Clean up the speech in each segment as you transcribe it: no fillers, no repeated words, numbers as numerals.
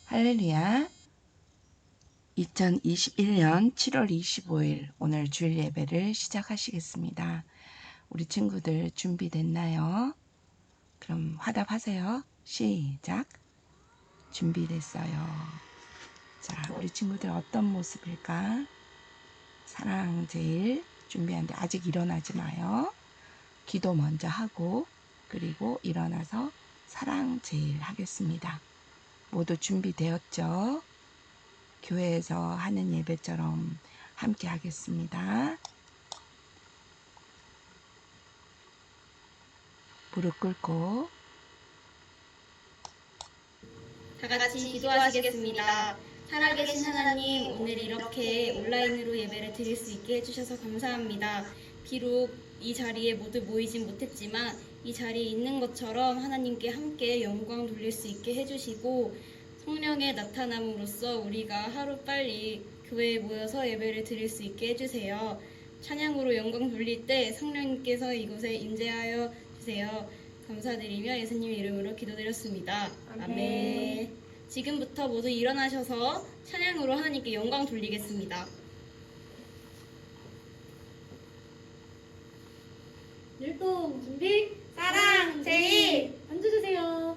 할렐루야. 2021년 7월 25일 오늘 주일 예배를 시작하시겠습니다. 우리 친구들 준비됐나요? 그럼 화답하세요. 시작. 준비됐어요. 자, 우리 친구들 어떤 모습일까? 사랑 제일 준비하는데 아직 일어나지 마요. 기도 먼저 하고 그리고 일어나서 사랑 제일 하겠습니다. 모두 준비되었죠? 교회에서 하는 예배처럼 함께 하겠습니다. 무릎 꿇고 다 같이 기도하시겠습니다. 살아계신 하나님, 오늘 이렇게 온라인으로 예배를 드릴 수 있게 해주셔서 감사합니다. 비록 이 자리에 모두 모이진 못했지만 이 자리에 있는 것처럼 하나님께 함께 영광 돌릴 수 있게 해주시고 성령의 나타남으로써 우리가 하루빨리 교회에 모여서 예배를 드릴 수 있게 해주세요. 찬양으로 영광 돌릴 때 성령님께서 이곳에 임재하여 주세요. 감사드리며 예수님의 이름으로 기도드렸습니다. 아멘. 지금부터 모두 일어나셔서 찬양으로 하나님께 영광 돌리겠습니다. 율동 준비 사랑 제일 앉아주세요.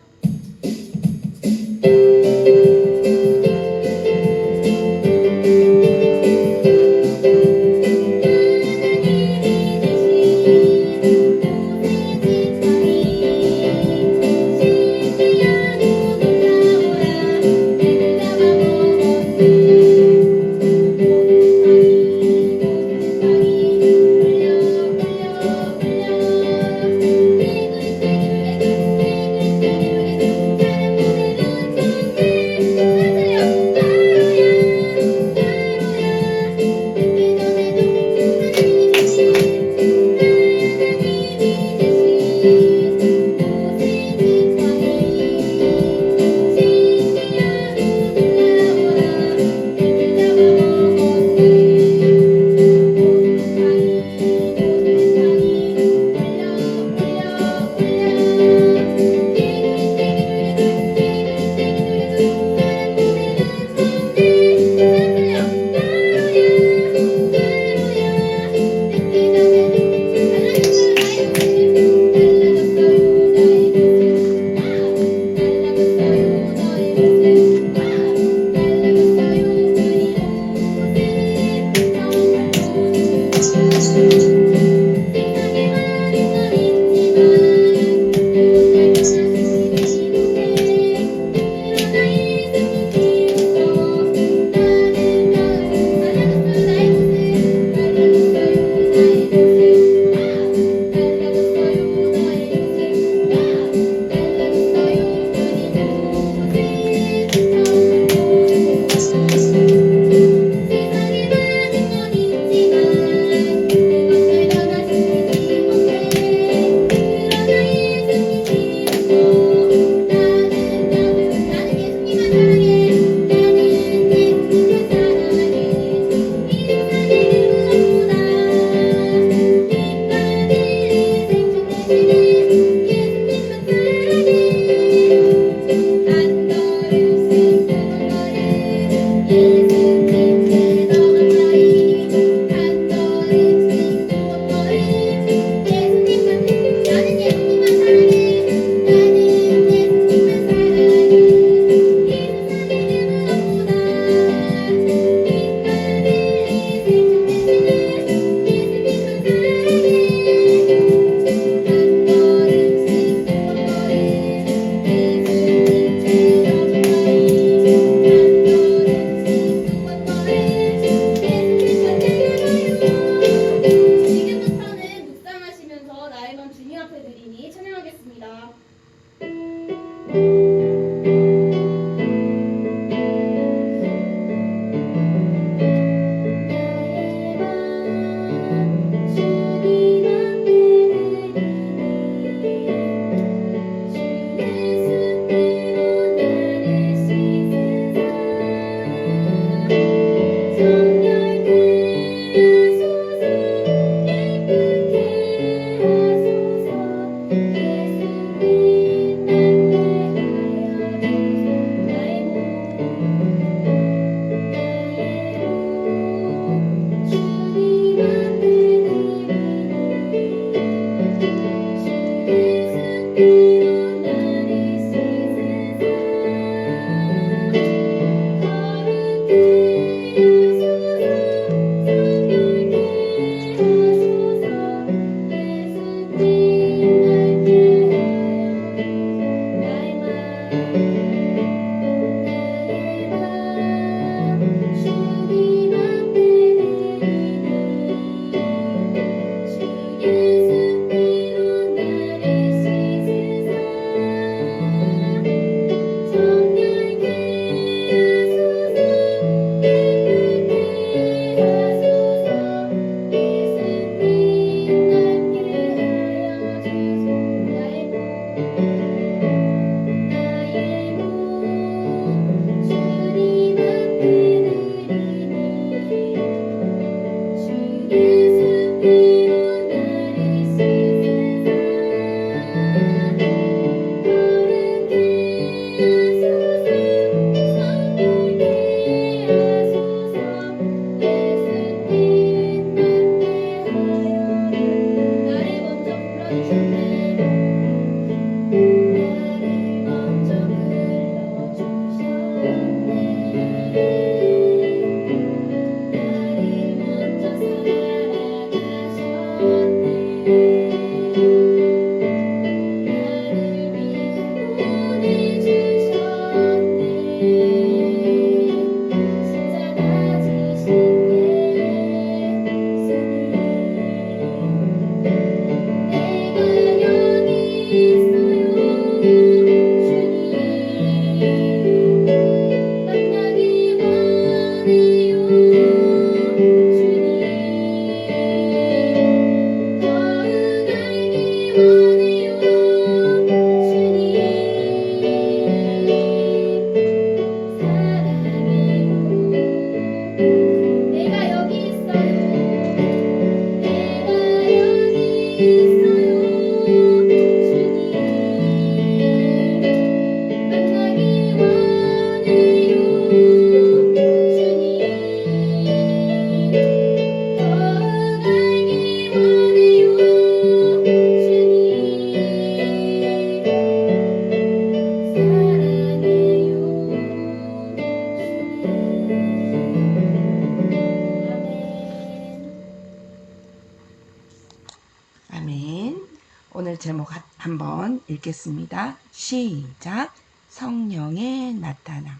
제목 한번 읽겠습니다. 시작. 성령의 나타남.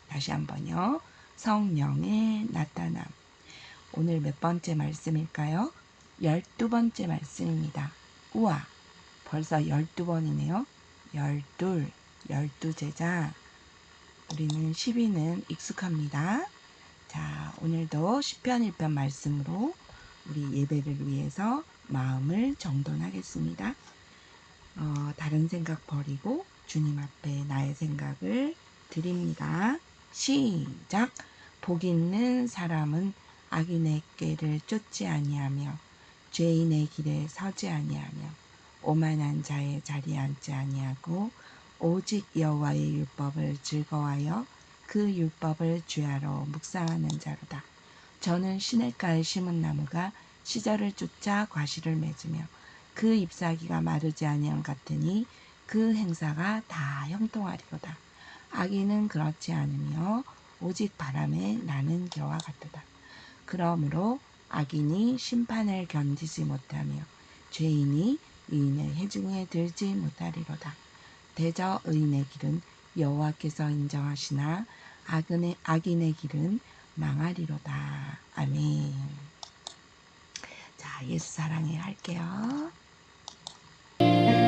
다시 한번요. 성령의 나타남. 오늘 몇 번째 말씀일까요? 12번째 말씀입니다. 우와, 벌써 12번이네요. 12 제자. 우리는 12는 익숙합니다. 자, 오늘도 시편 1편 말씀으로 우리 예배를 위해서 마음을 정돈하겠습니다. 다른 생각 버리고 주님 앞에 나의 생각을 드립니다. 시작. 복 있는 사람은 악인의 꾀를 쫓지 아니하며 죄인의 길에 서지 아니하며 오만한 자의 자리에 앉지 아니하고 오직 여호와의 율법을 즐거워하여 그 율법을 주야로 묵상하는 자로다. 저는 시냇가에 심은 나무가 시절을 쫓아 과실을 맺으며 그 잎사귀가 마르지 아니함 같으니 그 행사가 다 형통하리로다. 악인은 그렇지 않으며 오직 바람에 나는 겨와 같도다. 그러므로 악인이 심판을 견디지 못하며 죄인이 의인의 해중에 들지 못하리로다. 대저 의인의 길은 여호와께서 인정하시나 악인의 길은 망하리로다. 아멘. 자, 예수 사랑해 할게요. 네.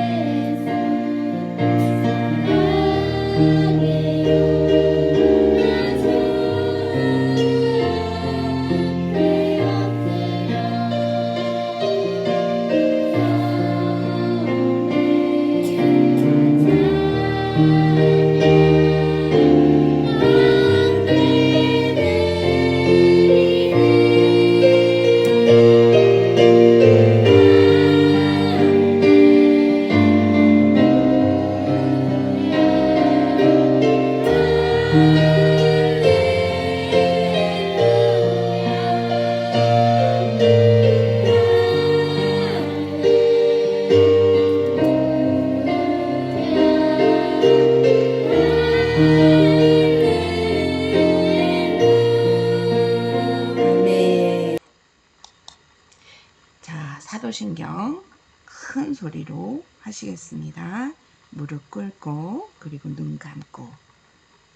자, 사도신경 큰 소리로 하시겠습니다. 무릎 꿇고 그리고 눈 감고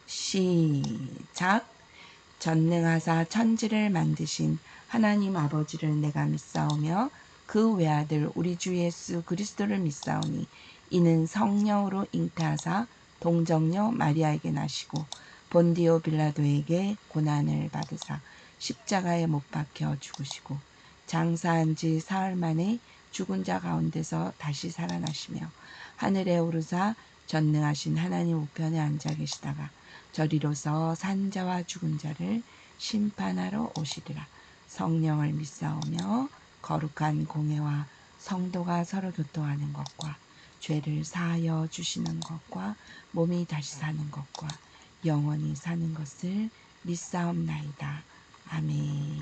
시작. 전능하사 천지를 만드신 하나님 아버지를 내가 믿사오며 그 외아들 우리 주 예수 그리스도를 믿사오니 이는 성령으로 잉태하사 동정녀 마리아에게 나시고 본디오 빌라도에게 고난을 받으사 십자가에 못 박혀 죽으시고 장사한 지 사흘 만에 죽은 자 가운데서 다시 살아나시며 하늘에 오르사 전능하신 하나님 우편에 앉아 계시다가 저리로서 산 자와 죽은 자를 심판하러 오시리라. 성령을 믿사오며 거룩한 공회와 성도가 서로 교통하는 것과 죄를 사하여 주시는 것과 몸이 다시 사는 것과 영원히 사는 것을 믿사옵나이다. 아멘.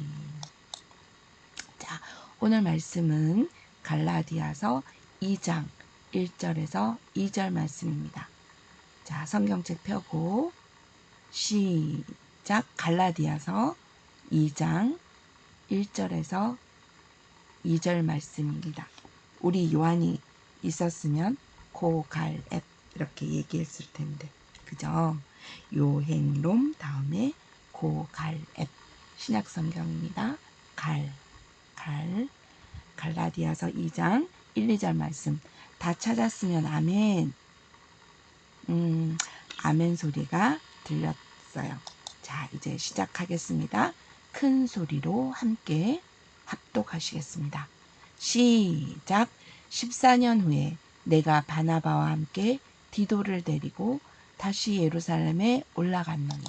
자, 오늘 말씀은 갈라디아서 2장 1절에서 2절 말씀입니다. 자, 성경책 펴고 시작. 갈라디아서 2장 1절에서 2절 말씀입니다. 우리 요한이 있었으면 고갈앱 이렇게 얘기했을 텐데, 그죠? 요행롬 다음에 고갈앱 신약 성경입니다. 갈라디아서 2장 1, 2절 말씀 다 찾았으면 아멘. 아멘 소리가 들렸어요. 자, 이제 시작하겠습니다. 큰 소리로 함께 합독하시겠습니다. 시작. 14년 후에 내가 바나바와 함께 디도를 데리고 다시 예루살렘에 올라갔노니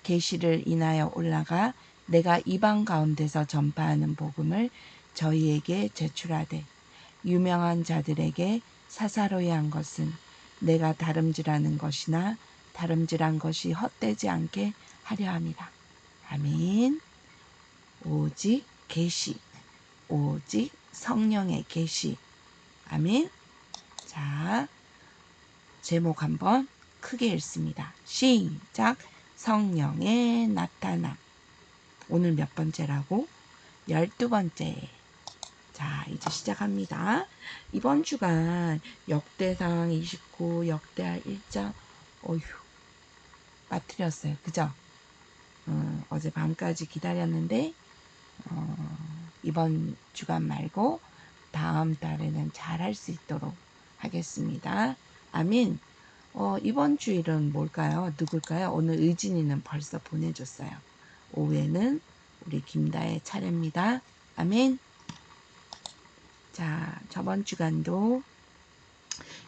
계시를 인하여 올라가 내가 이방 가운데서 전파하는 복음을 저희에게 제출하되 유명한 자들에게 사사로이 한 것은 내가 다름질하는 것이나 다름질한 것이 헛되지 않게 하려 함이라. 아멘. 오직 계시, 오직 성령의 계시. 아멘. 자, 제목 한번 크게 읽습니다. 시작. 성령의 나타남. 오늘 몇 번째라고? 12번째. 자, 이제 시작합니다. 이번 주간 역대상 29, 역대하 1장, 어휴, 빠뜨렸어요. 그죠? 어제 밤까지 기다렸는데, 이번 주간 말고 다음 달에는 잘 할 수 있도록 하겠습니다. 아멘. 이번 주일은 뭘까요? 누굴까요? 오늘 의진이는 벌써 보내줬어요. 오후에는 우리 김다의 차례입니다. 아멘. 자, 저번 주간도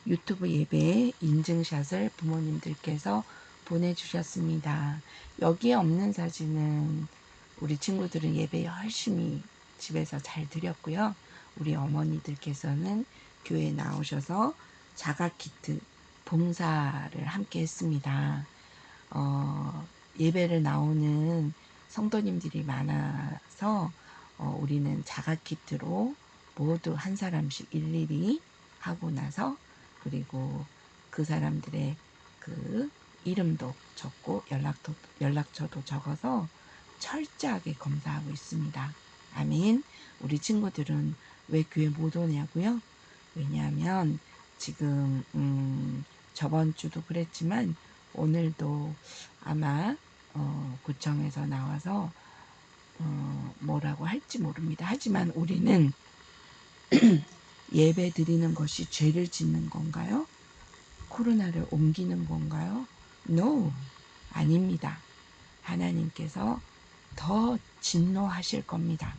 유튜브 예배 인증샷을 부모님들께서 보내주셨습니다. 여기에 없는 사진은 우리 친구들은 예배 열심히 집에서 잘 드렸고요. 우리 어머니들께서는 교회에 나오셔서 자가키트 봉사를 함께 했습니다. 예배를 나오는 성도님들이 많아서 우리는 자가키트로 모두 한 사람씩 일일이 하고 나서 그리고 그 사람들의 그 이름도 적고 연락처도 적어서 철저하게 검사하고 있습니다. 아멘. 우리 친구들은 왜 교회 못 오냐고요? 왜냐하면 지금 저번 주도 그랬지만 오늘도 아마 구청에서 나와서 뭐라고 할지 모릅니다. 하지만 우리는 예배 드리는 것이 죄를 짓는 건가요? 코로나를 옮기는 건가요? No, 아닙니다. 하나님께서 더 진노하실 겁니다.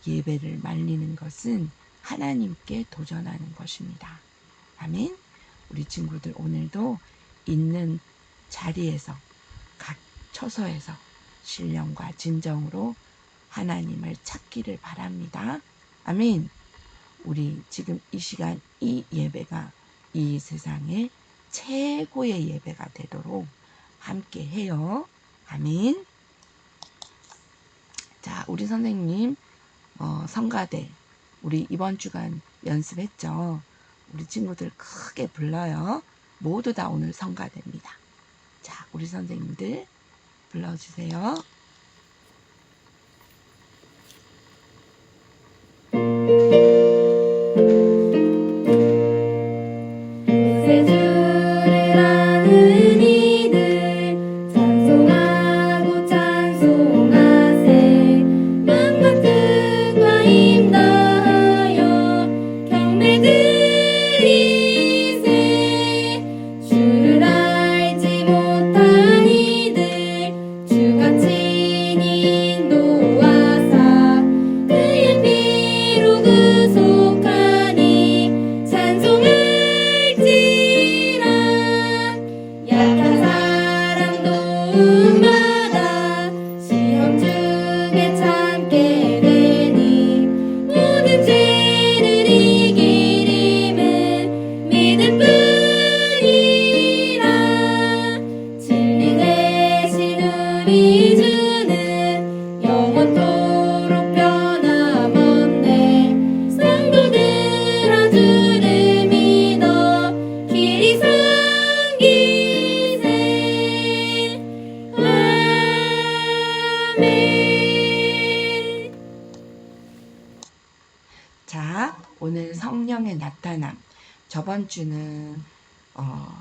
예배를 말리는 것은 하나님께 도전하는 것입니다. 아멘. 우리 친구들 오늘도 있는 자리에서 각 처소에서 신령과 진정으로 하나님을 찾기를 바랍니다. 아멘. 우리 지금 이 시간 이 예배가 이 세상의 최고의 예배가 되도록 함께 해요. 아멘. 자, 우리 선생님 성가대 우리 이번 주간 연습했죠. 우리 친구들 크게 불러요. 모두 다 오늘 성가대입니다. 자, 우리 선생님들 불러주세요. 자, 오늘 성령의 나타남. 저번 주는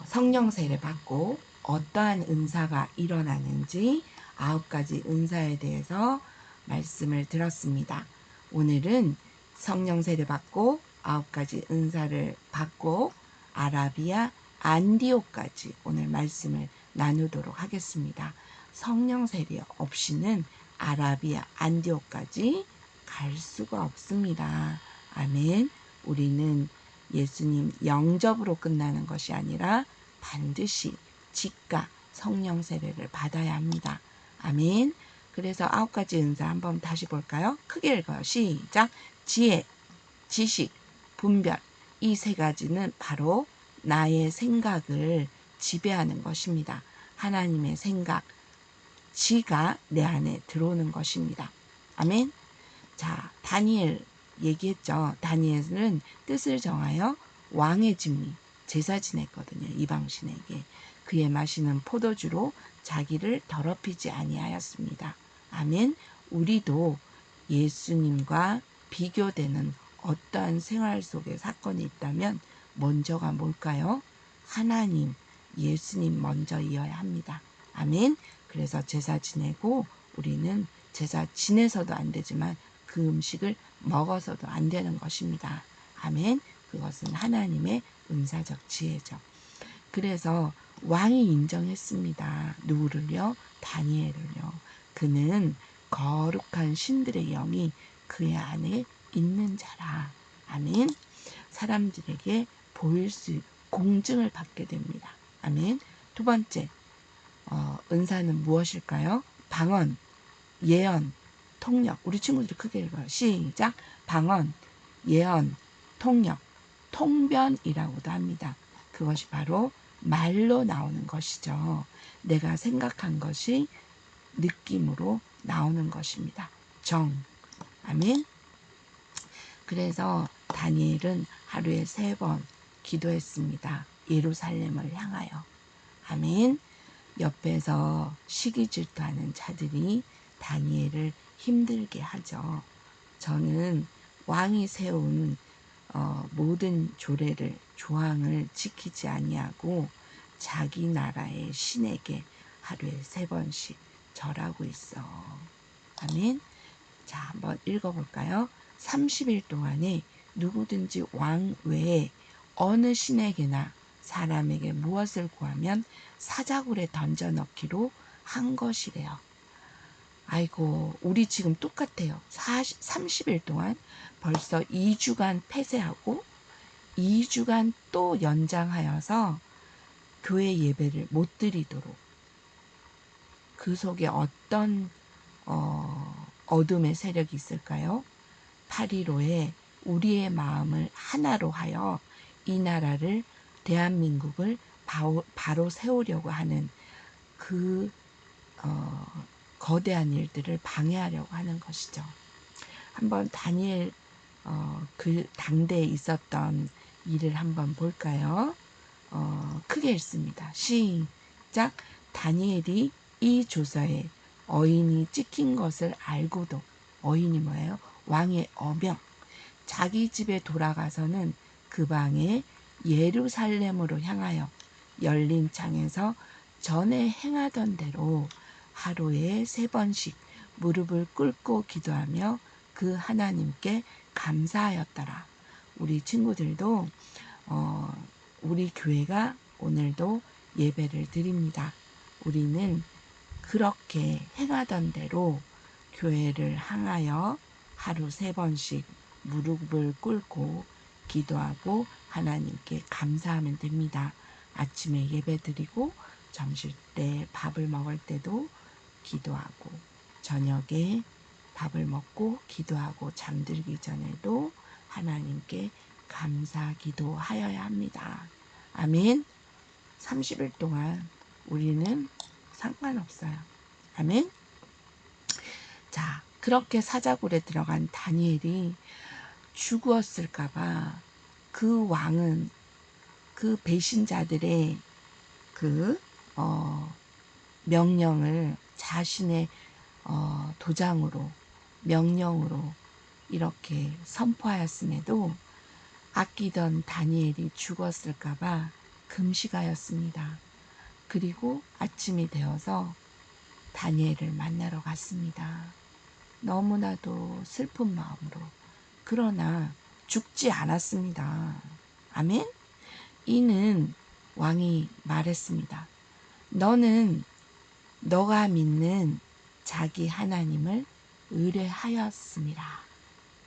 성령 세례 받고 어떠한 은사가 일어나는지 9가지 은사에 대해서 말씀을 들었습니다. 오늘은 성령 세례 받고 9가지 은사를 받고 아라비아 안디옥까지 오늘 말씀을 나누도록 하겠습니다. 성령 세례 없이는 아라비아 안디옥까지 갈 수가 없습니다. 아멘. 우리는 예수님 영접으로 끝나는 것이 아니라 반드시 직가 성령 세례를 받아야 합니다. 아멘. 그래서 9가지 은사 한번 다시 볼까요? 크게 읽어요. 시작. 지혜, 지식, 분별. 이 3가지는 바로 나의 생각을 지배하는 것입니다. 하나님의 생각, 지가 내 안에 들어오는 것입니다. 아멘. 자, 다니엘 얘기했죠. 다니엘은 뜻을 정하여 왕의 진미, 제사 지냈거든요. 이방신에게. 그의 마시는 포도주로 자기를 더럽히지 아니하였습니다. 아멘. 우리도 예수님과 비교되는 어떠한 생활 속에 사건이 있다면 먼저가 뭘까요? 하나님, 예수님 먼저 이어야 합니다. 아멘. 그래서 제사 지내고 우리는 제사 지내서도 안 되지만 그 음식을 먹어서도 안 되는 것입니다. 아멘. 그것은 하나님의 은사적 지혜죠. 그래서 왕이 인정했습니다. 누구를요? 다니엘을요. 그는 거룩한 신들의 영이 그의 안에 있는 자라. 아멘. 사람들에게 보일 수 공증을 받게 됩니다. 아멘. 두 번째, 은사는 무엇일까요? 방언, 예언, 통역. 우리 친구들이 크게 읽어요. 시작. 방언, 예언, 통역, 통변이라고도 합니다. 그것이 바로 말로 나오는 것이죠. 내가 생각한 것이 느낌으로 나오는 것입니다. 정. 아멘. 그래서 다니엘은 하루에 3번 기도했습니다. 예루살렘을 향하여. 아멘. 옆에서 시기 질투하는 자들이 다니엘을 힘들게 하죠. 저는 왕이 세운 모든 조례를 조항을 지키지 아니하고 자기 나라의 신에게 하루에 3번씩 절하고 있어. 아멘. 자, 한번 읽어볼까요? 30일 동안에 누구든지 왕 외에 어느 신에게나 사람에게 무엇을 구하면 사자굴에 던져 넣기로 한 것이래요. 아이고, 우리 지금 똑같아요. 30일 동안 벌써 2주간 폐쇄하고 2주간 또 연장하여서 교회 예배를 못 드리도록, 그 속에 어떤 어둠의 세력이 있을까요? 8.15에 우리의 마음을 하나로 하여 이 나라를, 대한민국을 바로 세우려고 하는 그 거대한 일들을 방해하려고 하는 것이죠. 한번 다니엘 그 당대에 있었던 일을 한번 볼까요? 크게 읽습니다. 시작. 다니엘이 이 조서에 어인이 찍힌 것을 알고도, 어인이 뭐예요? 왕의 어명. 자기 집에 돌아가서는 그 방에 예루살렘으로 향하여 열린 창에서 전에 행하던 대로 하루에 3번씩 무릎을 꿇고 기도하며 그 하나님께 감사하였더라. 우리 친구들도 우리 교회가 오늘도 예배를 드립니다. 우리는 그렇게 행하던 대로 교회를 향하여 하루 3번씩 무릎을 꿇고 기도하고 하나님께 감사하면 됩니다. 아침에 예배 드리고 점심 때 밥을 먹을 때도 기도하고, 저녁에 밥을 먹고 기도하고 잠들기 전에도 하나님께 감사 기도하여야 합니다. 아멘. 30일 동안 우리는 상관없어요. 아멘. 자, 그렇게 사자굴에 들어간 다니엘이 죽었을까봐 그 왕은 그 배신자들의 그 명령을 자신의 도장으로, 명령으로 이렇게 선포하였음에도 아끼던 다니엘이 죽었을까봐 금식하였습니다. 그리고 아침이 되어서 다니엘을 만나러 갔습니다. 너무나도 슬픈 마음으로. 그러나 죽지 않았습니다. 아멘? 이는 왕이 말했습니다. 너는 너가 믿는 자기 하나님을 의뢰하였습니다.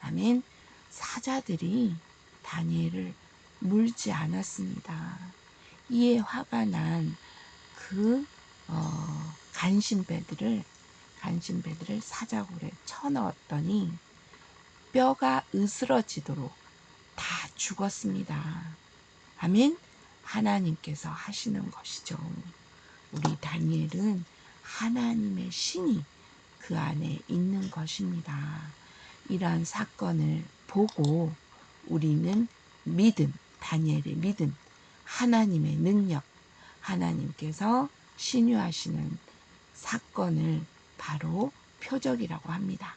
아멘. 사자들이 다니엘을 물지 않았습니다. 이에 화가 난 그 간신배들을 사자굴에 쳐넣었더니 뼈가 으스러지도록 다 죽었습니다. 아멘. 하나님께서 하시는 것이죠. 우리 다니엘은 하나님의 신이 그 안에 있는 것입니다. 이러한 사건을 보고 우리는 믿음, 다니엘의 믿음, 하나님의 능력, 하나님께서 신유하시는 사건을 바로 표적이라고 합니다.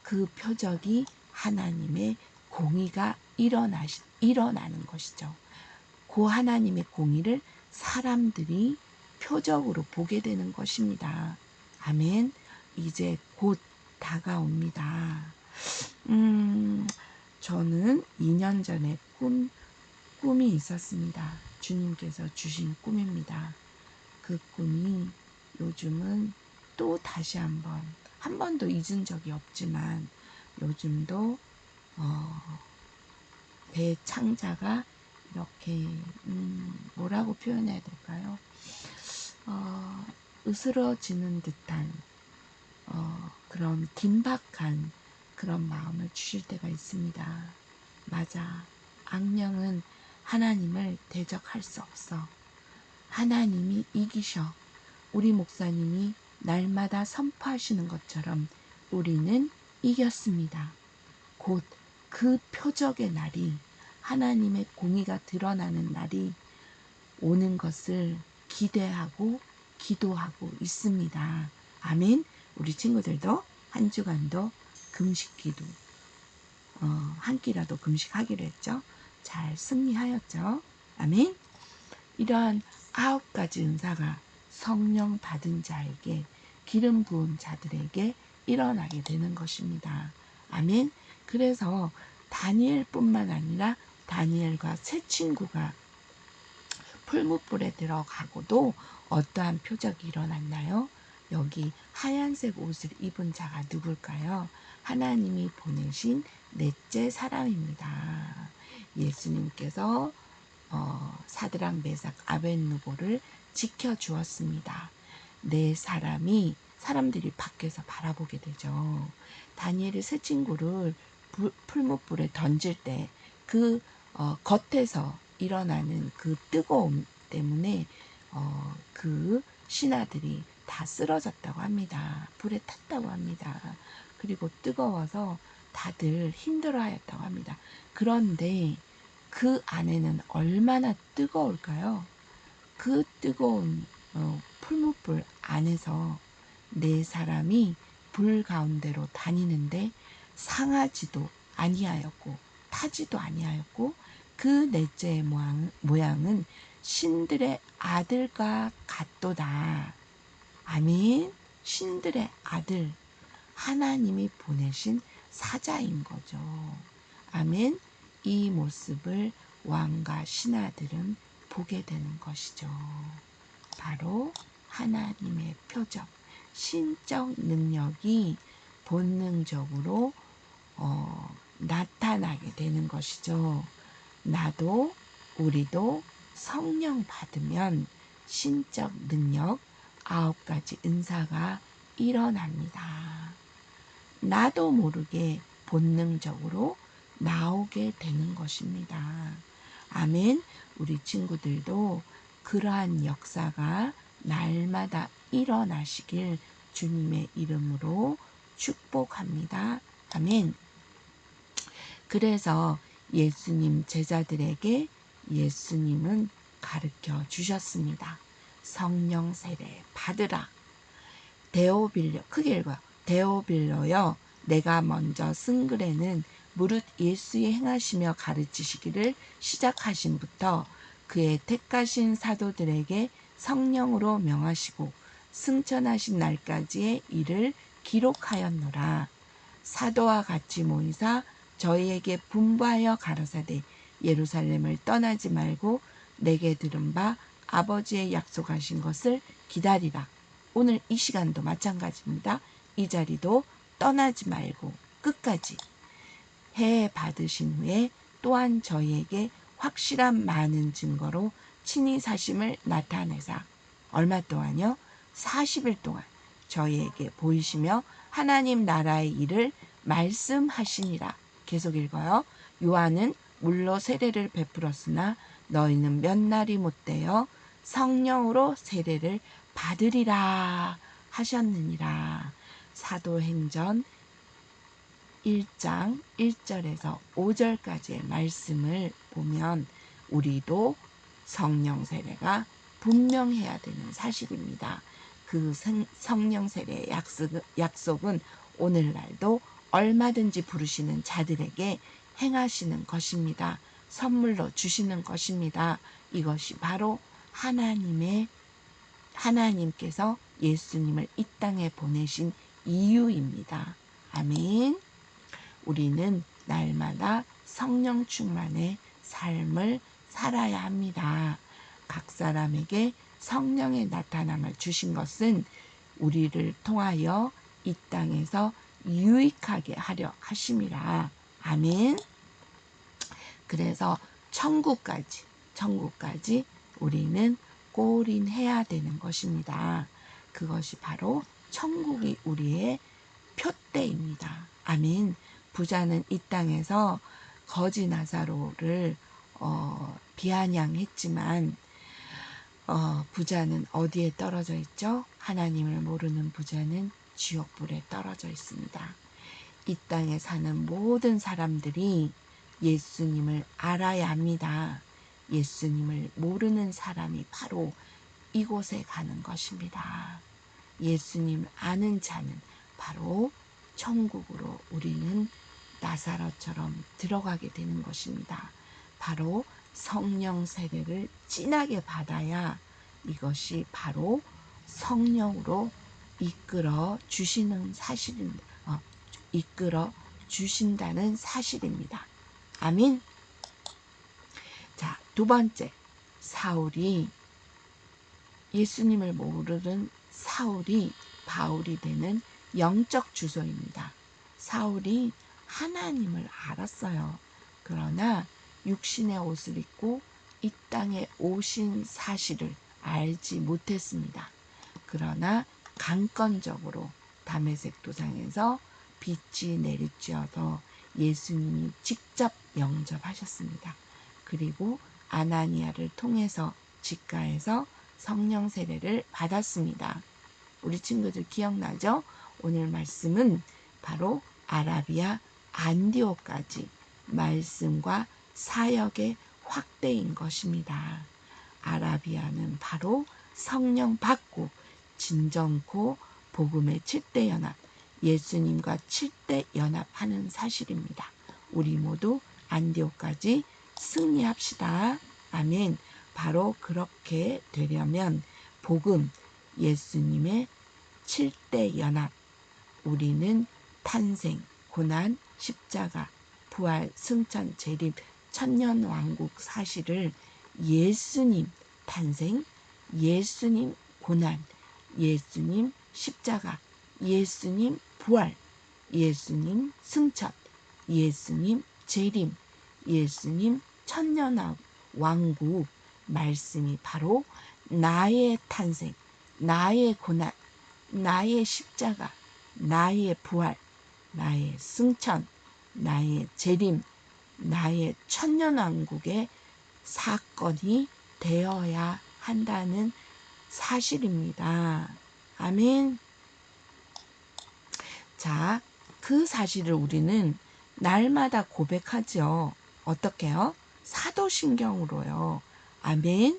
그 표적이 하나님의 공의가 일어나는 것이죠. 그 하나님의 공의를 사람들이 표적으로 보게 되는 것입니다. 아멘. 이제 곧 다가옵니다. 저는 2년 전에 꿈이 있었습니다. 주님께서 주신 꿈입니다. 그 꿈이 요즘은 또 다시 한 번도 잊은 적이 없지만 요즘도 대창자가 이렇게 뭐라고 표현해야 될까요? 으스러지는 듯한 그런 긴박한 그런 마음을 주실 때가 있습니다. 맞아. 악령은 하나님을 대적할 수 없어. 하나님이 이기셔. 우리 목사님이 날마다 선포하시는 것처럼 우리는 이겼습니다. 곧 그 표적의 날이, 하나님의 공의가 드러나는 날이 오는 것을 기대하고 기도하고 있습니다. 아멘. 우리 친구들도 한 주간도 금식기도 한 끼라도 금식하기로 했죠. 잘 승리하였죠. 아멘. 이러한 9가지 은사가 성령 받은 자에게, 기름 부은 자들에게 일어나게 되는 것입니다. 아멘. 그래서 다니엘뿐만 아니라 다니엘과 세 친구가 풀무불에 들어가고도 어떠한 표적이 일어났나요? 여기 하얀색 옷을 입은 자가 누굴까요? 하나님이 보내신 넷째 사람입니다. 예수님께서 사드락 메삭 아벳느고를 지켜주었습니다. 네 사람들이 밖에서 바라보게 되죠. 다니엘의 세 친구를 풀무불에 던질 때 그 겉에서 일어나는 그 뜨거움 때문에 그 신하들이 다 쓰러졌다고 합니다. 불에 탔다고 합니다. 그리고 뜨거워서 다들 힘들어하였다고 합니다. 그런데 그 안에는 얼마나 뜨거울까요? 그 뜨거운 풀무불 안에서 네 사람이 불 가운데로 다니는데 상하지도 아니하였고 타지도 아니하였고 그 넷째의 모양은 신들의 아들과 같도다. 아멘. 신들의 아들, 하나님이 보내신 사자인 거죠. 아멘. 이 모습을 왕과 신하들은 보게 되는 것이죠. 바로 하나님의 표적, 신적 능력이 본능적으로 나타나게 되는 것이죠. 나도 우리도 성령 받으면 신적 능력 9가지 은사가 일어납니다. 나도 모르게 본능적으로 나오게 되는 것입니다. 아멘. 우리 친구들도 그러한 역사가 날마다 일어나시길 주님의 이름으로 축복합니다. 아멘. 그래서 예수님 제자들에게 예수님은 가르쳐 주셨습니다. 성령 세례 받으라. 데오빌로, 크게 읽어요. 데오빌로여, 내가 먼저 쓴 글에는 무릇 예수의 행하시며 가르치시기를 시작하신부터 그의 택하신 사도들에게 성령으로 명하시고 승천하신 날까지의 일을 기록하였노라. 사도와 같이 모이사 저희에게 분부하여 가라사대 예루살렘을 떠나지 말고 내게 들은 바 아버지의 약속하신 것을 기다리라. 오늘 이 시간도 마찬가지입니다. 이 자리도 떠나지 말고 끝까지 해 받으신 후에 또한 저희에게 확실한 많은 증거로 친히 사심을 나타내사 얼마 동안요? 40일 동안 저희에게 보이시며 하나님 나라의 일을 말씀하시니라. 계속 읽어요. 요한은 물로 세례를 베풀었으나 너희는 몇 날이 못되어 성령으로 세례를 받으리라 하셨느니라. 사도행전 1장 1절에서 5절까지의 말씀을 보면 우리도 성령 세례가 분명해야 되는 사실입니다. 그 성령 세례의 약속은 오늘날도 얼마든지 부르시는 자들에게 행하시는 것입니다. 선물로 주시는 것입니다. 이것이 바로 하나님께서 예수님을 이 땅에 보내신 이유입니다. 아멘. 우리는 날마다 성령 충만의 삶을 살아야 합니다. 각 사람에게 성령의 나타남을 주신 것은 우리를 통하여 이 땅에서 유익하게 하려 하심이라. 아멘. 그래서 천국까지 우리는 골인해야 되는 것입니다. 그것이 바로 천국이 우리의 표대입니다. 아멘. 부자는 이 땅에서 거지 나사로를 비아냥했지만 부자는 어디에 떨어져 있죠? 하나님을 모르는 부자는 지옥불에 떨어져 있습니다. 이 땅에 사는 모든 사람들이 예수님을 알아야 합니다. 예수님을 모르는 사람이 바로 이곳에 가는 것입니다. 예수님 아는 자는 바로 천국으로 우리는 나사로처럼 들어가게 되는 것입니다. 바로 성령 세례를 진하게 받아야 이것이 바로 성령으로 이끌어 주시는 사실입니다. 이끌어 주신다는 사실입니다. 아멘. 자, 두 번째, 예수님을 모르는 사울이 바울이 되는 영적 주소입니다. 사울이 하나님을 알았어요. 그러나 육신의 옷을 입고 이 땅에 오신 사실을 알지 못했습니다. 그러나 강건적으로 다메섹 도상에서 빛이 내리쬐어서 예수님이 직접 영접하셨습니다. 그리고 아나니아를 통해서 직가에서 성령 세례를 받았습니다. 우리 친구들 기억나죠? 오늘 말씀은 바로 아라비아 안디옥까지 말씀과 사역의 확대인 것입니다. 아라비아는 바로 성령 받고 진정코 복음의 7대 연합, 예수님과 7대 연합하는 사실입니다. 우리 모두 안디옥까지 승리합시다. 아멘. 바로 그렇게 되려면 복음, 예수님의 7대 연합, 우리는 탄생, 고난, 십자가, 부활, 승천, 재림, 천년왕국 사실을 예수님 탄생, 예수님 고난, 예수님 십자가, 예수님 부활, 예수님 승천, 예수님 재림, 예수님 천년왕국 말씀이 바로 나의 탄생, 나의 고난, 나의 십자가, 나의 부활, 나의 승천, 나의 재림, 나의 천년왕국의 사건이 되어야 한다는 사실입니다. 아멘. 자, 그 사실을 우리는 날마다 고백하죠. 어떻게요? 사도신경으로요. 아멘.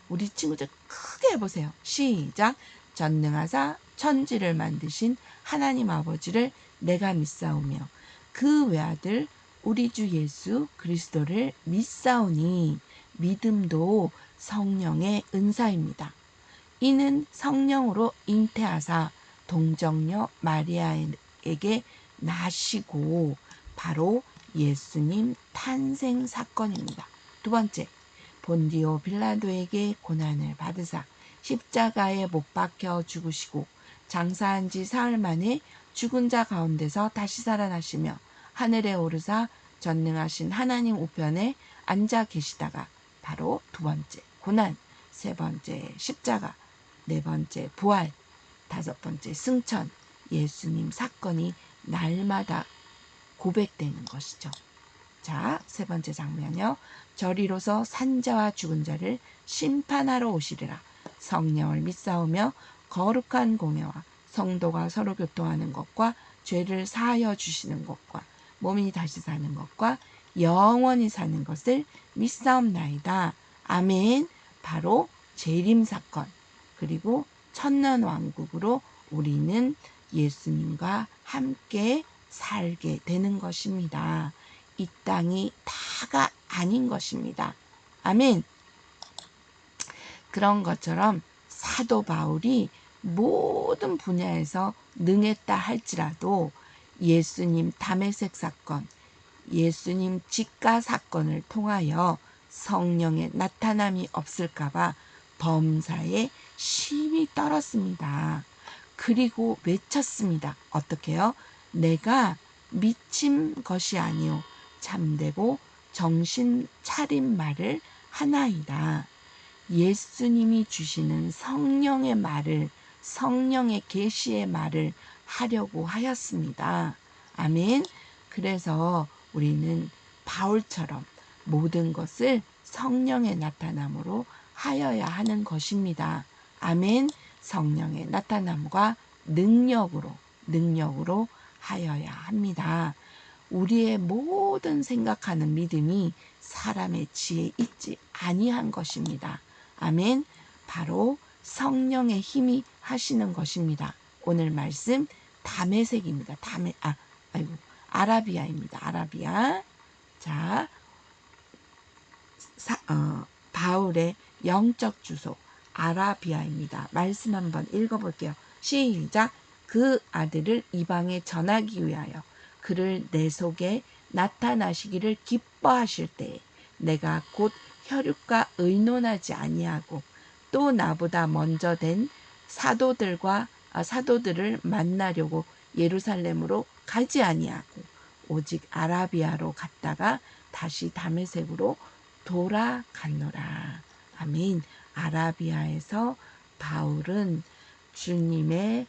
우리 친구들 크게 해보세요. 시작. 전능하사 천지를 만드신 하나님 아버지를 내가 믿사오며 그 외아들 우리 주 예수 그리스도를 믿사오니 믿음도 성령의 은사입니다. 이는 성령으로 잉태하사 동정녀 마리아에게 나시고 바로 예수님 탄생 사건입니다. 두 번째, 본디오 빌라도에게 고난을 받으사 십자가에 못 박혀 죽으시고 장사한 지 사흘 만에 죽은 자 가운데서 다시 살아나시며 하늘에 오르사 전능하신 하나님 우편에 앉아 계시다가 바로 두 번째 고난, 세 번째 십자가, 네 번째 부활, 다섯 번째 승천, 예수님 사건이 날마다 고백되는 것이죠. 자, 세 번째 장면이요. 저리로서 산자와 죽은 자를 심판하러 오시리라. 성령을 믿사오며 거룩한 공예와 성도가 서로 교통하는 것과 죄를 사하여 주시는 것과 몸이 다시 사는 것과 영원히 사는 것을 믿사옵나이다. 아멘. 바로 재림 사건, 그리고 천년왕국으로 우리는 예수님과 함께 살게 되는 것입니다. 이 땅이 다가 아닌 것입니다. 아멘. 그런 것처럼 사도 바울이 모든 분야에서 능했다 할지라도 예수님 다메섹 사건, 예수님 직가 사건을 통하여 성령의 나타남이 없을까봐 범사에 심히 떨었습니다. 그리고 외쳤습니다. 어떻게요? 내가 미친 것이 아니오 참되고 정신 차린 말을 하나이다. 예수님이 주시는 성령의 말을, 성령의 계시의 말을 하려고 하였습니다. 아멘. 그래서 우리는 바울처럼 모든 것을 성령의 나타남으로 하여야 하는 것입니다. 아멘. 성령의 나타남과 능력으로 하여야 합니다. 우리의 모든 생각하는 믿음이 사람의 지혜에 있지 아니한 것입니다. 아멘. 바로 성령의 힘이 하시는 것입니다. 오늘 말씀 다메섹입니다. 아라비아입니다. 아라비아. 자, 바울의 영적 주소 아라비아입니다. 말씀 한번 읽어볼게요. 시작. 그 아들을 이방에 전하기 위하여 그를 내 속에 나타나시기를 기뻐하실 때에 내가 곧 혈육과 의논하지 아니하고 또 나보다 먼저 된 사도들을 만나려고 예루살렘으로 가지 아니하고 오직 아라비아로 갔다가 다시 다메섹으로 돌아갔노라. 아멘. 아라비아에서 바울은 주님의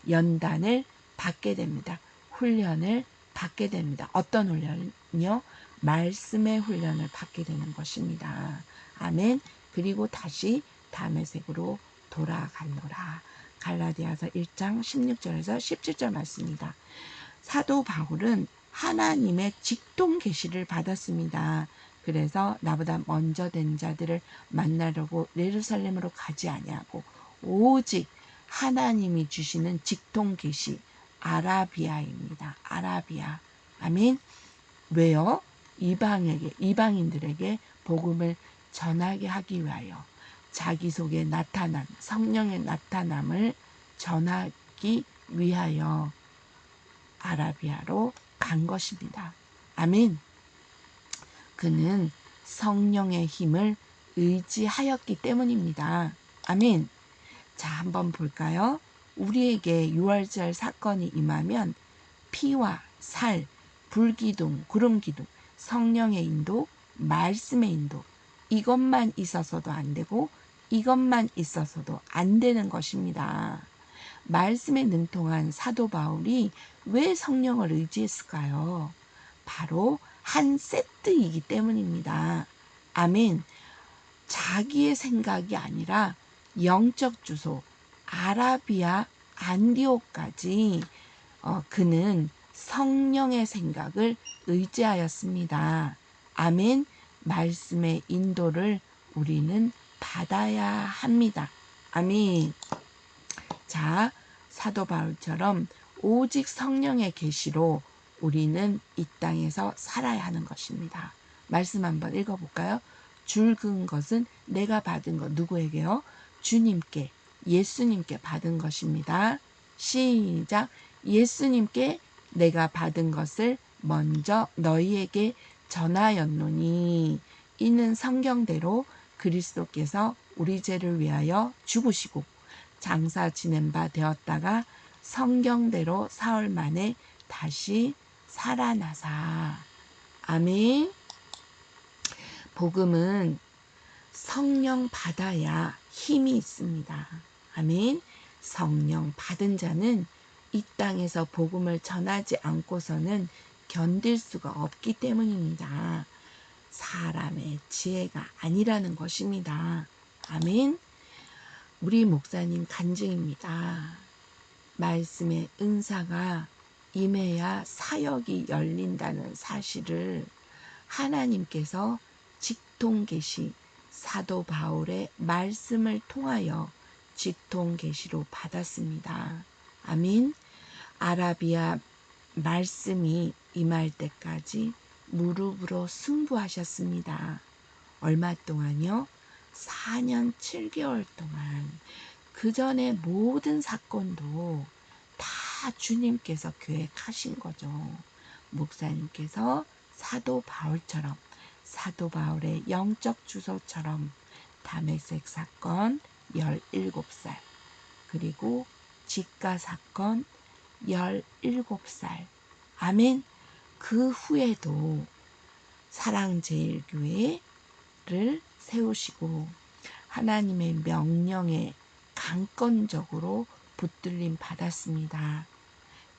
연단을 받게 됩니다. 훈련을 받게 됩니다. 어떤 훈련이요? 말씀의 훈련을 받게 되는 것입니다. 아멘. 그리고 다시 다메섹으로 돌아갔노라. 갈라디아서 1장 16절에서 17절 말씀입니다. 사도 바울은 하나님의 직통 계시를 받았습니다. 그래서 나보다 먼저 된 자들을 만나려고 예루살렘으로 가지 아니하고 오직 하나님이 주시는 직통 계시 아라비아입니다. 아라비아. 아멘. 왜요? 이방인들에게 복음을 전하게 하기 위하여 자기 속에 나타난 성령의 나타남을 전하기 위하여 아라비아로 간 것입니다. 아멘. 그는 성령의 힘을 의지하였기 때문입니다. 아멘. 자, 한번 볼까요? 우리에게 유월절 사건이 임하면 피와 살, 불기둥, 구름기둥, 성령의 인도, 말씀의 인도, 이것만 있어서도 안 되고 이것만 있어서도 안 되는 것입니다. 말씀에 능통한 사도 바울이 왜 성령을 의지했을까요? 바로 한 세트이기 때문입니다. 아멘. 자기의 생각이 아니라 영적 주소 아라비아 안디옥까지 그는 성령의 생각을 의지하였습니다. 아멘. 말씀의 인도를 우리는 받아야 합니다. 아멘. 자, 사도 바울처럼 오직 성령의 계시로 우리는 이 땅에서 살아야 하는 것입니다. 말씀 한번 읽어볼까요? 줄 그은 것은 내가 받은 것 누구에게요? 주님께, 예수님께 받은 것입니다. 시작. 예수님께 내가 받은 것을 먼저 너희에게 전하였노니 이는 성경대로 그리스도께서 우리 죄를 위하여 죽으시고 장사 지낸 바 되었다가 성경대로 사흘 만에 다시 살아나사. 아멘. 복음은 성령 받아야 힘이 있습니다. 아멘. 성령 받은 자는 이 땅에서 복음을 전하지 않고서는 견딜 수가 없기 때문입니다. 사람의 지혜가 아니라는 것입니다. 아멘. 우리 목사님 간증입니다. 말씀의 은사가 임해야 사역이 열린다는 사실을 하나님께서 직통 계시 사도 바울의 말씀을 통하여 직통 계시로 받았습니다. 아멘. 아라비아 말씀이 임할 때까지 무릎으로 승부하셨습니다. 얼마 동안요? 4년 7개월 동안. 그 전에 모든 사건도 다 주님께서 계획하신 거죠. 목사님께서 사도 바울처럼, 사도 바울의 영적 주소처럼 다메섹 사건 17살, 그리고 직가 사건 17살. 아멘. 그 후에도 사랑제일교회를 세우시고 하나님의 명령에 강권적으로 붙들림 받았습니다.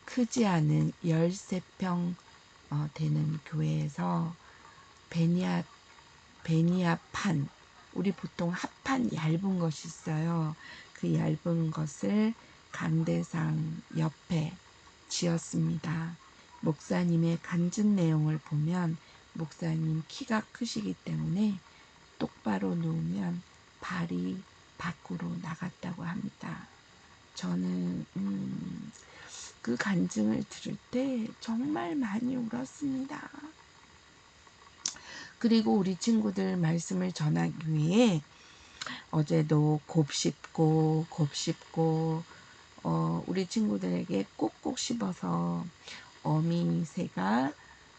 크지 않은 13평 되는 교회에서 베니아판, 우리 보통 합판 얇은 것이 있어요. 그 얇은 것을 강대상 옆에 지었습니다. 목사님의 간증 내용을 보면 목사님 키가 크시기 때문에 똑바로 누우면 발이 밖으로 나갔다고 합니다. 저는 그 간증을 들을 때 정말 많이 울었습니다. 그리고 우리 친구들 말씀을 전하기 위해 어제도 곱씹고 우리 친구들에게 꼭꼭 씹어서 어미새가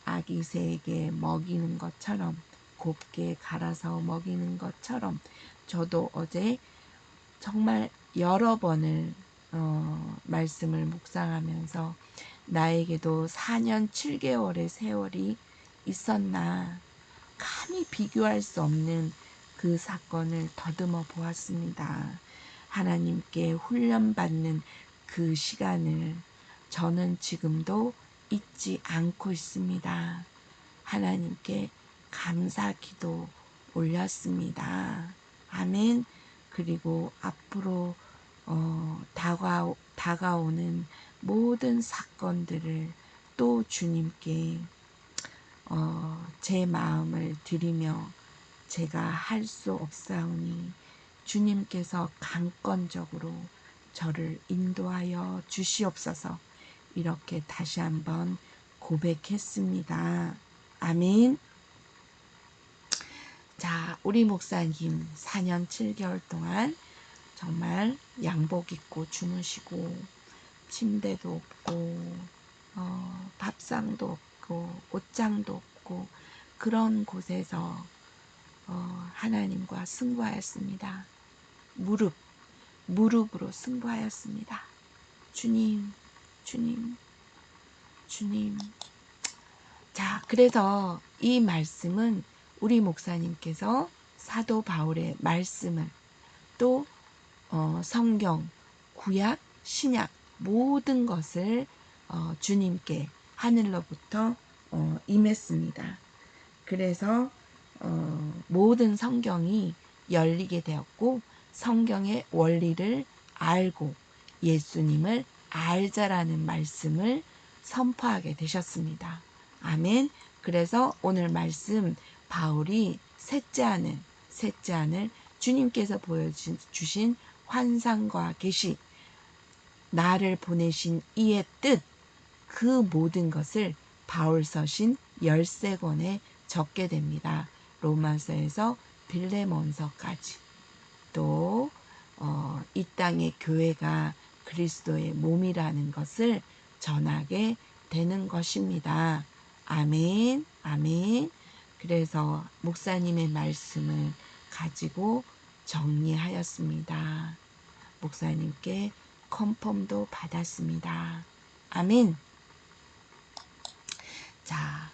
아기새에게 먹이는 것처럼, 곱게 갈아서 먹이는 것처럼 저도 어제 정말 여러 번을 말씀을 묵상하면서 나에게도 4년 7개월의 세월이 있었나, 감히 비교할 수 없는 그 사건을 더듬어 보았습니다. 하나님께 훈련받는 그 시간을 저는 지금도 잊지 않고 있습니다. 하나님께 감사 기도 올렸습니다. 아멘. 그리고 앞으로 다가오는 모든 사건들을 또 주님께 제 마음을 드리며 제가 할 수 없사오니 주님께서 강권적으로 저를 인도하여 주시옵소서, 이렇게 다시 한번 고백했습니다. 아멘. 자, 우리 목사님 4년 7개월 동안 정말 양복 입고 주무시고 침대도 없고 밥상도 없고 옷장도 없고 그런 곳에서 하나님과 승부하였습니다. 무릎으로 승부하였습니다. 주님. 자, 그래서 이 말씀은 우리 목사님께서 사도 바울의 말씀을 또 성경, 구약, 신약 모든 것을 주님께 하늘로부터 임했습니다. 그래서 모든 성경이 열리게 되었고 성경의 원리를 알고 예수님을 알자라는 말씀을 선포하게 되셨습니다. 아멘. 그래서 오늘 말씀 바울이 셋째 안을 주님께서 보여주신 환상과 계시, 나를 보내신 이의 뜻, 그 모든 것을 바울서신 13권에 적게 됩니다. 로마서에서 빌레몬서까지, 또 이 땅의 교회가 그리스도의 몸이라는 것을 전하게 되는 것입니다. 아멘. 그래서 목사님의 말씀을 가지고 정리하였습니다. 목사님께 컨펌도 받았습니다. 아멘. 자,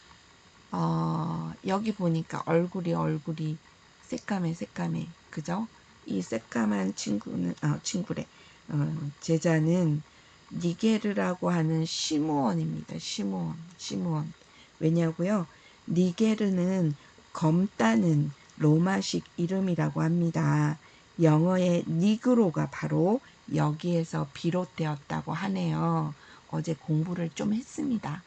여기 보니까 얼굴이 새까매, 그죠? 이 새까만 친구래. 제자는 니게르라고 하는 시므온입니다. 시므온. 왜냐고요? 니게르는 검다는 로마식 이름이라고 합니다. 영어의 니그로가 바로 여기에서 비롯되었다고 하네요. 어제 공부를 좀 했습니다.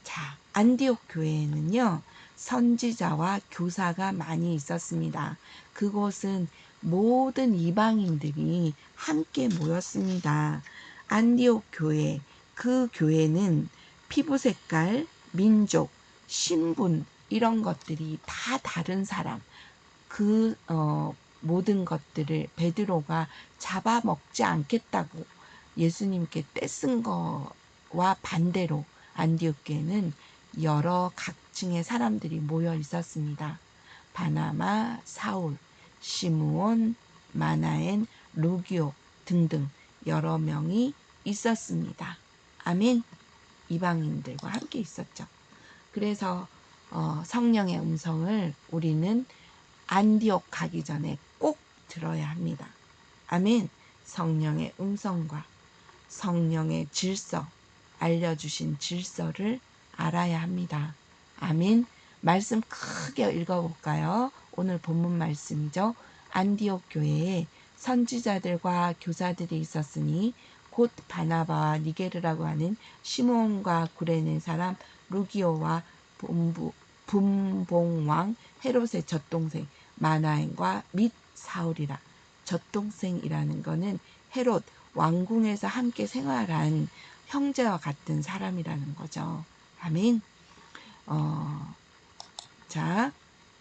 자, 안디옥 교회에는요, 선지자와 교사가 많이 있었습니다. 그곳은 모든 이방인들이 함께 모였습니다. 안디옥 교회, 그 교회는 피부 색깔, 민족, 신분 이런 것들이 다 다른 사람, 그 모든 것들을 베드로가 잡아먹지 않겠다고 예수님께 떼쓴 거와 반대로 안디옥교에는 여러 각층의 사람들이 모여 있었습니다. 바나바, 사울, 시므온, 마나엔, 루기오 등등 여러 명이 있었습니다. 아멘. 이방인들과 함께 있었죠. 그래서 성령의 음성을 우리는 안디옥 가기 전에 꼭 들어야 합니다. 아멘. 성령의 음성과 성령의 질서, 알려주신 질서를 알아야 합니다. 아멘. 말씀 크게 읽어볼까요? 오늘 본문 말씀이죠. 안디옥 교회에 선지자들과 교사들이 있었으니 곧 바나바와 니게르라고 하는 시므온과 구레네 사람 루기오와 분봉왕 헤롯의 젖동생 마나엔과 및 사울이라. 젖동생이라는 거는 헤롯 왕궁에서 함께 생활한 형제와 같은 사람이라는 거죠. 아멘. 자,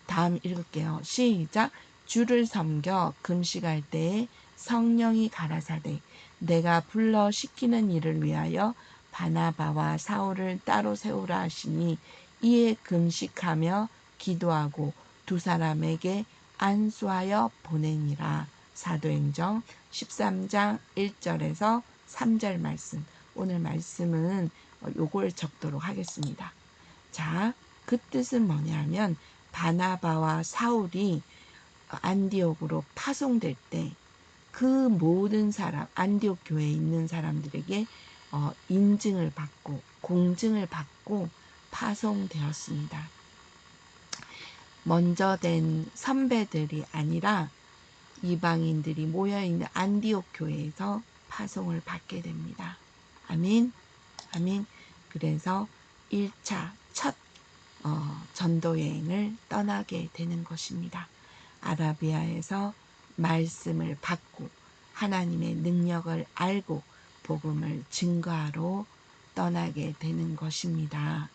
다음 읽을게요. 시작. 주를 섬겨 금식할 때에 성령이 가라사대 내가 불러 시키는 일을 위하여 바나바와 사울을 따로 세우라 하시니 이에 금식하며 기도하고 두 사람에게 안수하여 보내니라. 사도행전 13장 1절에서 3절 말씀. 오늘 말씀은 요걸 적도록 하겠습니다. 자, 그 뜻은 뭐냐면 바나바와 사울이 안디옥으로 파송될 때 그 모든 사람, 안디옥 교회에 있는 사람들에게 인증을 받고 공증을 받고 파송되었습니다. 먼저 된 선배들이 아니라 이방인들이 모여있는 안디옥 교회에서 파송을 받게 됩니다. 아멘. 아멘. 그래서 1차 첫 전도 여행을 떠나게 되는 것입니다. 아라비아에서 말씀을 받고 하나님의 능력을 알고 복음을 증거하러 떠나게 되는 것입니다.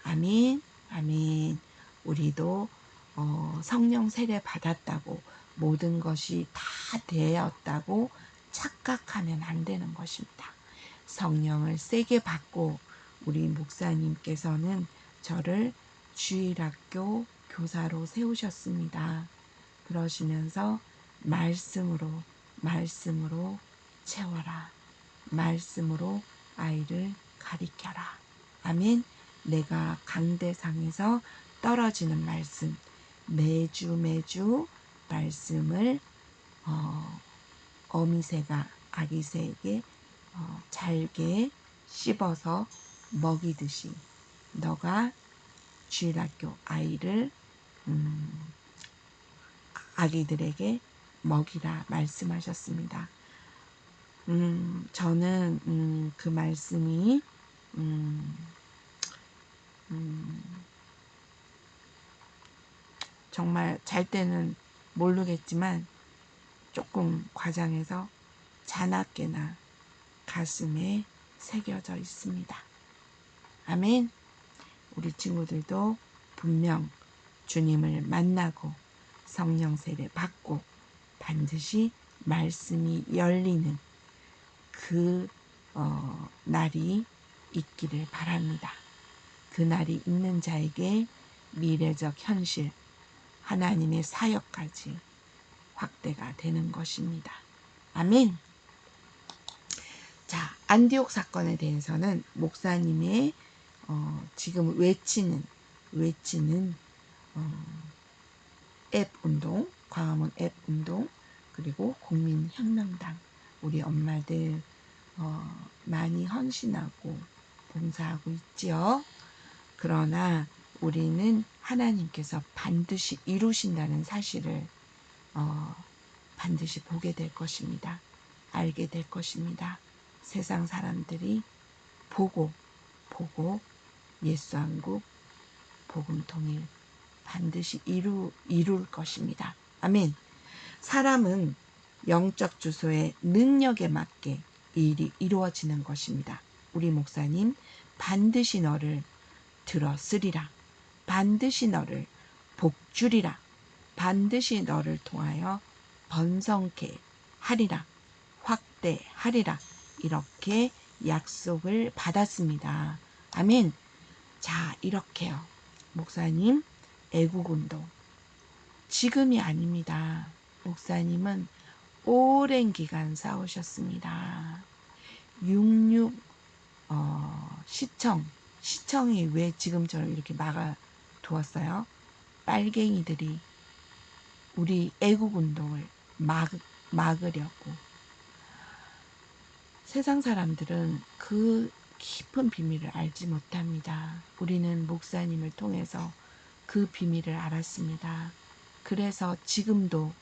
아멘. 아멘. 우리도 성령 세례 받았다고 모든 것이 다 되었다고 착각하면 안 되는 것입니다. 성령을 세게 받고 우리 목사님께서는 저를 주일학교 교사로 세우셨습니다. 그러시면서 말씀으로 채워라. 말씀으로 아이를 가리켜라. 아멘. 내가 강대상에서 떨어지는 말씀, 매주 말씀을 어미새가 아기새에게 잘게 씹어서 먹이듯이 너가 주일학교 아이를 아기들에게 먹이라 말씀하셨습니다. 저는 그 말씀이 정말 잘 때는 모르겠지만 조금 과장해서 자나깨나 가슴에 새겨져 있습니다. 아멘. 우리 친구들도 분명 주님을 만나고 성령 세례 받고 반드시 말씀이 열리는 그 날이 있기를 바랍니다. 그 날이 있는 자에게 미래적 현실, 하나님의 사역까지 확대가 되는 것입니다. 아멘. 자, 안디옥 사건에 대해서는 목사님의 지금 외치는 앱 운동, 광화문 앱 운동, 그리고 국민혁명당 우리 엄마들 많이 헌신하고 봉사하고 있지요. 그러나 우리는 하나님께서 반드시 이루신다는 사실을 반드시 보게 될 것입니다. 알게 될 것입니다. 세상 사람들이 보고 예수한국 복음 통일 반드시 이룰 것입니다. 아멘. 사람은 영적 주소의 능력에 맞게 일이 이루어지는 것입니다. 우리 목사님 반드시 너를 들어쓰리라. 반드시 너를 복주리라. 반드시 너를 통하여 번성케 하리라. 확대하리라. 이렇게 약속을 받았습니다. 아멘. 자, 이렇게요. 목사님, 애국운동. 지금이 아닙니다. 목사님은 오랜 기간 싸우셨습니다. 66 시청이 왜 지금처럼 이렇게 막아두었어요? 빨갱이들이 우리 애국운동을 막으려고. 세상 사람들은 그 깊은 비밀을 알지 못합니다. 우리는 목사님을 통해서 그 비밀을 알았습니다. 그래서 지금도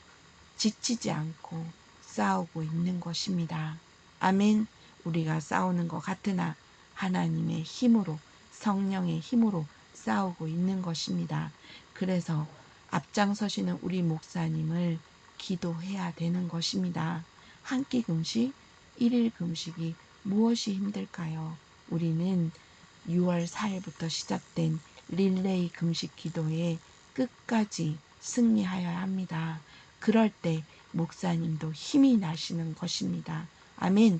지치지 않고 싸우고 있는 것입니다. 아멘. 우리가 싸우는 것 같으나 하나님의 힘으로, 성령의 힘으로 싸우고 있는 것입니다. 그래서 앞장서시는 우리 목사님을 기도해야 되는 것입니다. 한 끼 금식, 1일 금식이 무엇이 힘들까요? 우리는 6월 4일부터 시작된 릴레이 금식 기도에 끝까지 승리하여야 합니다. 그럴 때 목사님도 힘이 나시는 것입니다. 아멘.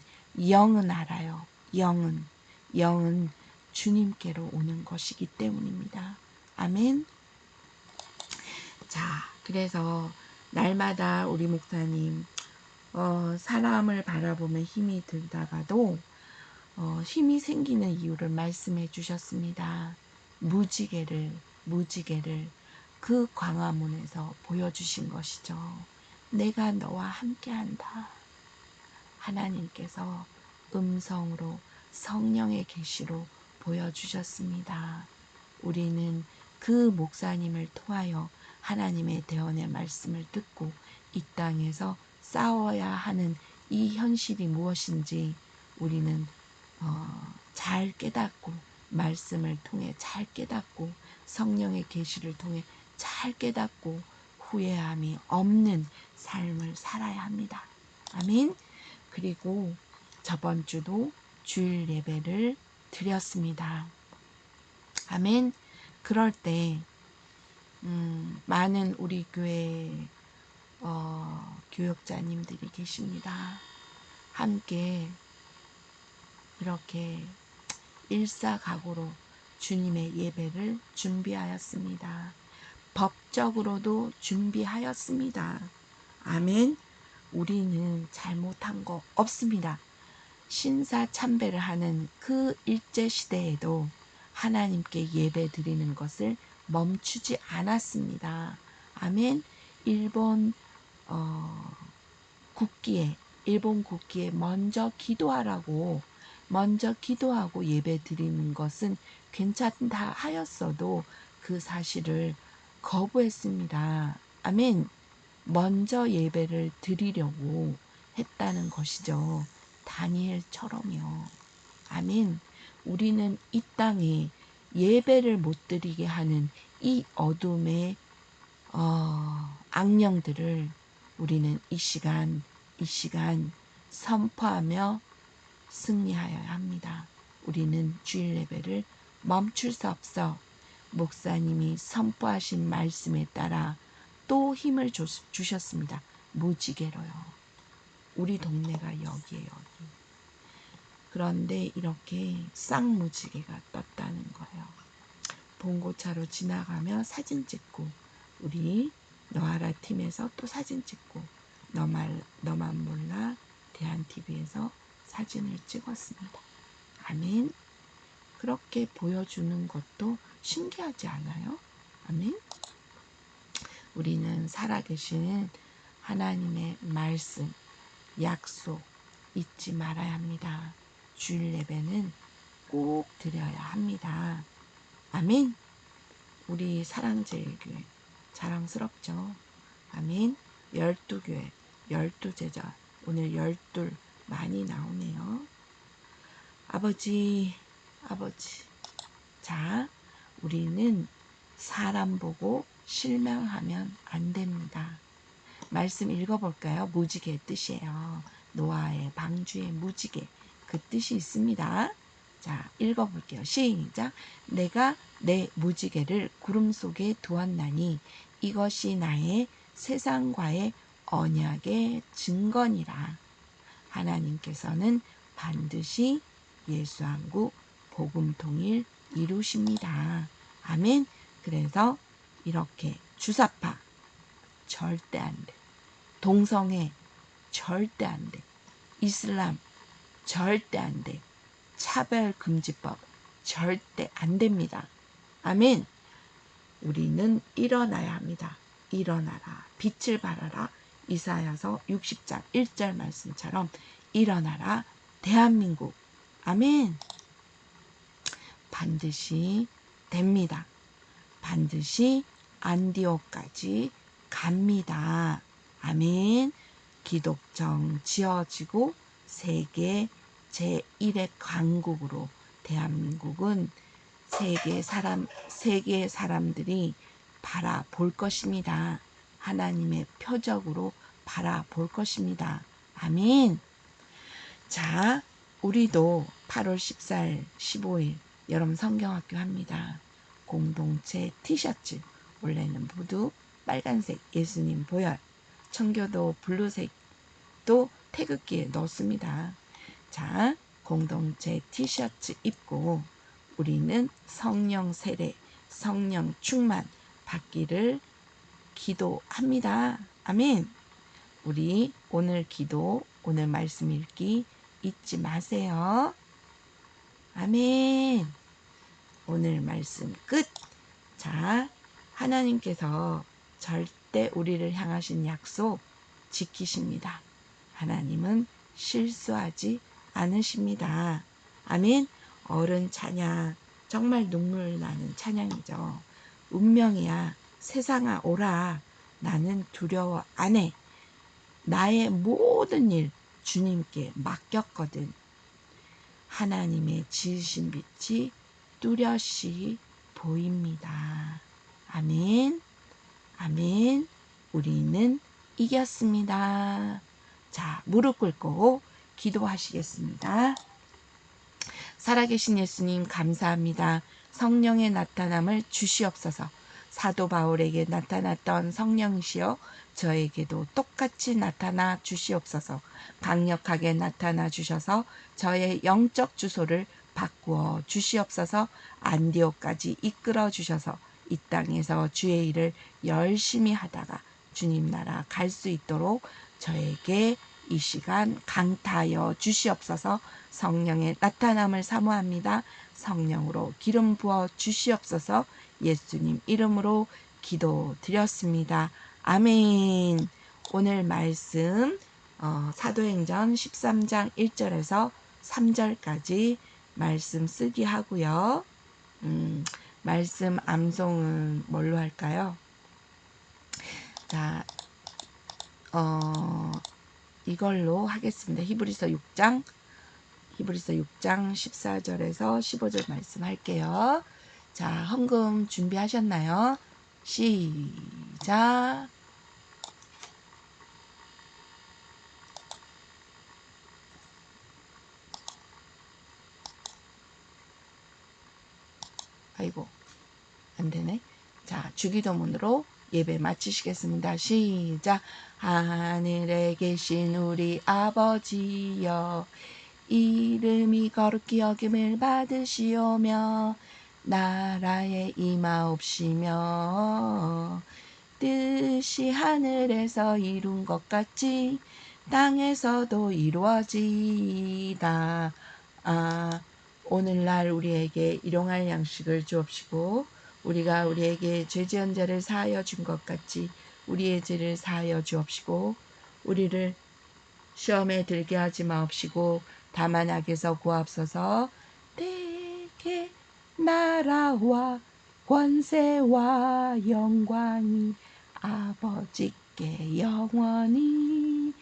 영은 알아요. 영은 주님께로 오는 것이기 때문입니다. 아멘. 자, 그래서 날마다 우리 목사님 사람을 바라보면 힘이 들다가도 힘이 생기는 이유를 말씀해 주셨습니다. 무지개를 그 광화문에서 보여주신 것이죠. 내가 너와 함께한다. 하나님께서 음성으로 성령의 계시로 보여주셨습니다. 우리는 그 목사님을 통하여 하나님의 대언의 말씀을 듣고 이 땅에서 싸워야 하는 이 현실이 무엇인지 우리는 잘 깨닫고 말씀을 통해 잘 깨닫고 성령의 계시를 통해 잘 깨닫고 후회함이 없는 삶을 살아야 합니다. 아멘. 그리고 저번 주도 주일 예배를 드렸습니다. 아멘. 그럴 때 많은 우리 교회 교역자님들이 계십니다. 함께 이렇게 일사각오로 주님의 예배를 준비하였습니다. 법적으로도 준비하였습니다. 아멘. 우리는 잘못한 거 없습니다. 신사참배를 하는 그 일제시대에도 하나님께 예배 드리는 것을 멈추지 않았습니다. 아멘. 일본 국기에 먼저 기도하고 예배 드리는 것은 괜찮다 하였어도 그 사실을 거부했습니다. 아멘. 먼저 예배를 드리려고 했다는 것이죠. 다니엘처럼요. 아멘. 우리는 이 땅에 예배를 못 드리게 하는 이 어둠의 악령들을 우리는 이 시간 선포하며 승리하여야 합니다. 우리는 주일 예배를 멈출 수 없어. 목사님이 선포하신 말씀에 따라 또 힘을 주셨습니다. 무지개로요. 우리 동네가 여기에요. 여기. 그런데 이렇게 쌍무지개가 떴다는 거예요. 봉고차로 지나가며 사진 찍고 우리 너하라 팀에서 또 사진 찍고 너만 몰라 대한TV에서 사진을 찍었습니다. 아멘. 그렇게 보여주는 것도 신기하지 않아요? 아멘. 우리는 살아계신 하나님의 말씀, 약속 잊지 말아야 합니다. 주일 예배는 꼭 드려야 합니다. 아멘. 우리 사랑제일교회 자랑스럽죠. 아멘. 12교회 12제자 오늘 12 많이 나오네요. 아버지 자, 우리는 사람 보고 실망하면 안 됩니다. 말씀 읽어볼까요? 무지개 뜻이에요. 노아의 방주의 무지개 그 뜻이 있습니다. 자, 읽어볼게요. 시작. 내가 내 무지개를 구름 속에 두었나니 이것이 나의 세상과의 언약의 증거니라. 하나님께서는 반드시 예수한국 복음 통일 이루십니다. 아멘. 그래서 이렇게 주사파 절대 안 돼. 동성애 절대 안 돼. 이슬람 절대 안 돼. 차별금지법 절대 안 됩니다. 아멘. 우리는 일어나야 합니다. 일어나라. 빛을 발하라. 이사야서 60장 1절 말씀처럼 일어나라. 대한민국. 아멘. 반드시 됩니다. 반드시 안디옥까지 갑니다. 아멘. 기독정 지어지고 세계 제1의 강국으로 대한민국은 세계 사람들이 바라볼 것입니다. 하나님의 표적으로 바라볼 것입니다. 아멘. 자, 우리도 8월 14일, 15일 여름 성경학교 합니다. 공동체 티셔츠 원래는 모두 빨간색 예수님 보혈, 청교도 블루색도 태극기에 넣습니다. 자, 공동체 티셔츠 입고 우리는 성령 세례, 성령 충만 받기를 기도합니다. 아멘. 우리 오늘 기도, 오늘 말씀 읽기 잊지 마세요. 아멘. 오늘 말씀 끝. 자, 하나님께서 절대 우리를 향하신 약속 지키십니다. 하나님은 실수하지 않으십니다. 아멘. 어른 찬양 정말 눈물 나는 찬양이죠. 운명이야 세상아 오라 나는 두려워 안 해. 나의 모든 일 주님께 맡겼거든. 하나님의 지으신 빛이 뚜렷이 보입니다. 아멘. 아멘. 우리는 이겼습니다. 자, 무릎 꿇고 기도하시겠습니다. 살아계신 예수님 감사합니다. 성령의 나타남을 주시옵소서. 사도 바울에게 나타났던 성령이시여 저에게도 똑같이 나타나 주시옵소서. 강력하게 나타나 주셔서 저의 영적 주소를 바꾸어 주시옵소서. 안디옥까지 이끌어 주셔서 이 땅에서 주의 일을 열심히 하다가 주님 나라 갈 수 있도록 저에게 이 시간 강타하여 주시옵소서. 성령의 나타남을 사모합니다. 성령으로 기름 부어 주시옵소서. 예수님 이름으로 기도드렸습니다. 아멘. 오늘 말씀 사도행전 13장 1절에서 3절까지 말씀 쓰기 하고요. 말씀 암송은 뭘로 할까요? 자, 이걸로 하겠습니다. 히브리서 6장 14절에서 15절 말씀 할게요. 자, 헌금 준비하셨나요? 시작. 아이고, 안 되네. 자, 주기도문으로 예배 마치시겠습니다. 시작. 하늘에 계신 우리 아버지여, 이름이 거룩히 여김을 받으시오며 나라에 임하옵시며 뜻이 하늘에서 이룬 것 같이 땅에서도 이루어지이다. 오늘날 우리에게 일용할 양식을 주옵시고 우리가 우리에게 죄 지은 자를 사하여 준 것 같이 우리의 죄를 사하여 주옵시고 우리를 시험에 들게 하지 마옵시고 다만 악에서 구하옵소서. 내게 나라와 권세와 영광이 아버지께 영원히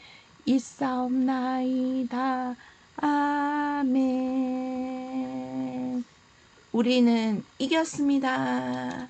있사옵나이다. 아멘. 우리는 이겼습니다.